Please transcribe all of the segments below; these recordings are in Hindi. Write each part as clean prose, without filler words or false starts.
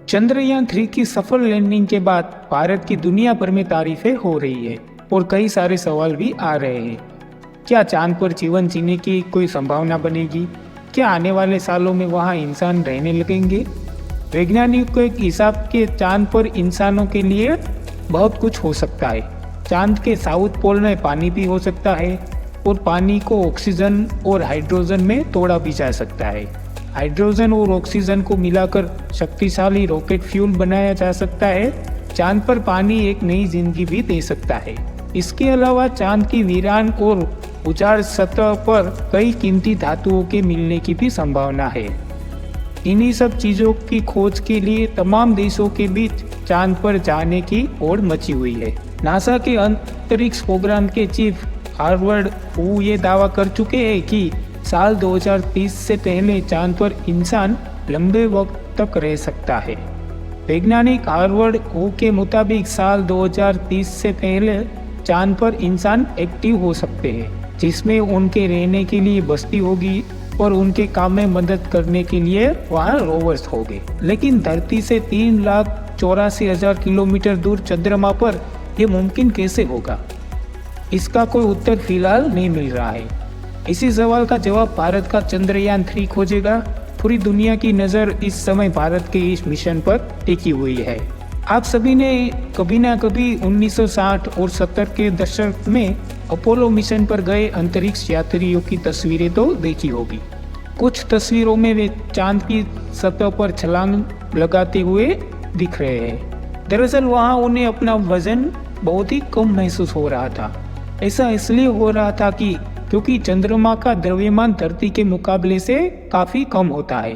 चंद्रयान-3 की सफल लैंडिंग के बाद भारत की दुनिया भर में तारीफें हो रही है और कई सारे सवाल भी आ रहे हैं। क्या चांद पर जीवन जीने की कोई संभावना बनेगी? क्या आने वाले सालों में वहां इंसान रहने लगेंगे? वैज्ञानिकों के हिसाब के चांद पर इंसानों के लिए बहुत कुछ हो सकता है। चांद के साउथ पोल में पानी भी हो सकता है और पानी को ऑक्सीजन और हाइड्रोजन में तोड़ा भी जा सकता है। हाइड्रोजन और ऑक्सीजन को मिलाकर शक्तिशाली रॉकेट फ्यूल बनाया जा सकता है। चांद पर पानी एक नई जिंदगी भी दे सकता है। इसके अलावा चांद की वीरान और उजाड़ सतह पर कई कीमती धातुओं के मिलने की भी संभावना है। इन्हीं सब चीजों की खोज के लिए तमाम देशों के बीच चांद पर जाने की होड़ मची हुई है। नासा के अंतरिक्ष प्रोग्राम के चीफ हार्वर्ड वो ये दावा कर चुके हैं कि साल 2030 से पहले चांद पर इंसान लंबे वक्त तक रह सकता है। वैज्ञानिक हार्वर्ड वो के मुताबिक साल 2030 से पहले चांद पर इंसान एक्टिव हो सकते हैं, जिसमें उनके रहने के लिए बस्ती होगी और उनके काम में मदद करने के लिए वहाँ रोवर्स होंगे। लेकिन धरती से 3,84,000 किलोमीटर दूर चंद्रमा पर यह मुमकिन कैसे होगा? इसका कोई उत्तर फिलहाल नहीं मिल रहा है। इसी सवाल का जवाब भारत का चंद्रयान-3 खोजेगा। पूरी दुनिया की नज़र इस समय भारत के इस मिशन पर टिकी हुई है। आप सभी ने कभी ना कभी 1960 और 70 के दशक में अपोलो मिशन पर गए अंतरिक्ष यात्रियों की तस्वीरें तो देखी होगी। कुछ तस्वीरों में वे चांद की सतह पर छलांग लगाते हुए दिख रहे हैं। दरअसल वहाँ उन्हें अपना वजन बहुत ही कम महसूस हो रहा था। ऐसा इसलिए हो रहा था क्योंकि चंद्रमा का द्रव्यमान धरती के मुकाबले से काफ़ी कम होता है।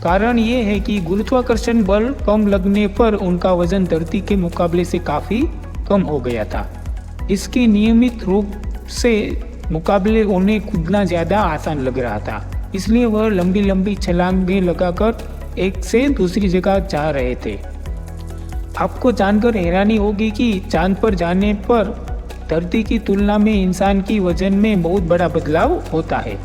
कारण ये है कि गुरुत्वाकर्षण बल कम लगने पर उनका वजन धरती के मुकाबले से काफ़ी कम हो गया था। इसके नियमित रूप से मुकाबले उन्हें कूदना ज़्यादा आसान लग रहा था, इसलिए वह लंबी लंबी छलांगें लगाकर एक से दूसरी जगह जा रहे थे। आपको जानकर हैरानी होगी कि चांद पर जाने पर धरती की तुलना में इंसान की वजन में बहुत बड़ा बदलाव होता है।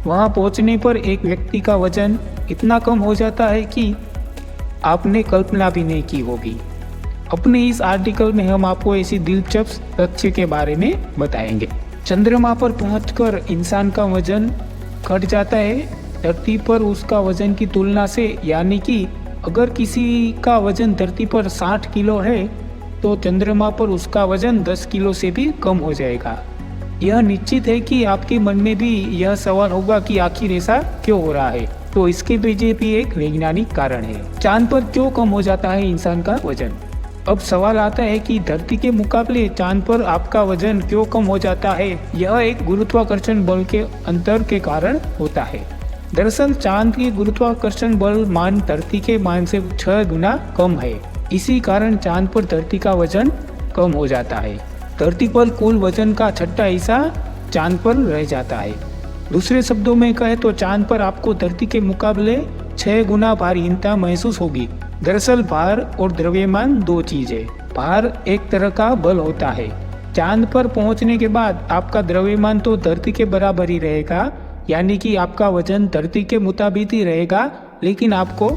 वहां पहुंचने पर एक व्यक्ति का वजन इतना कम हो जाता है कि आपने कल्पना भी नहीं की होगी। अपने इस आर्टिकल में हम आपको ऐसी दिलचस्प तथ्य के बारे में बताएंगे। चंद्रमा पर पहुंचकर इंसान का वजन घट जाता है धरती पर उसका वजन की तुलना से, यानी कि अगर किसी का वजन धरती पर 60 किलो है तो चंद्रमा पर उसका वजन 10 किलो से भी कम हो जाएगा। यह निश्चित है कि आपके मन में भी यह सवाल होगा कि आखिर ऐसा क्यों हो रहा है। तो इसके पीछे भी एक वैज्ञानिक कारण है। चांद पर क्यों कम हो जाता है इंसान का वजन? अब सवाल आता है कि धरती के मुकाबले चांद पर आपका वजन क्यों कम हो जाता है? यह एक गुरुत्वाकर्षण बल के अंतर के कारण होता है। दरअसल चांद के गुरुत्वाकर्षण बल मान धरती के मान से 6 गुना कम है। इसी कारण चांद पर धरती का वजन कम हो जाता है। धरती पर कुल वजन का छठा हिस्सा चांद पर रह जाता है। दूसरे शब्दों में कहे तो चांद पर आपको धरती के मुकाबले 6 गुना भारहीनता महसूस होगी। दरअसल भार और द्रव्यमान दो चीज है। भार एक तरह का बल होता है। चांद पर पहुंचने के बाद आपका द्रव्यमान तो धरती के बराबर ही रहेगा, यानी कि आपका वजन धरती के मुताबिक ही रहेगा, लेकिन आपको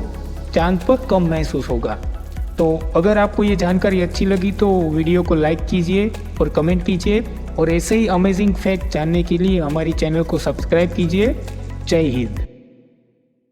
चांद पर कम महसूस होगा। तो अगर आपको ये जानकारी अच्छी लगी तो वीडियो को लाइक कीजिए और कमेंट कीजिए, और ऐसे ही अमेजिंग फैक्ट जानने के लिए हमारी चैनल को सब्सक्राइब कीजिए। जय हिंद।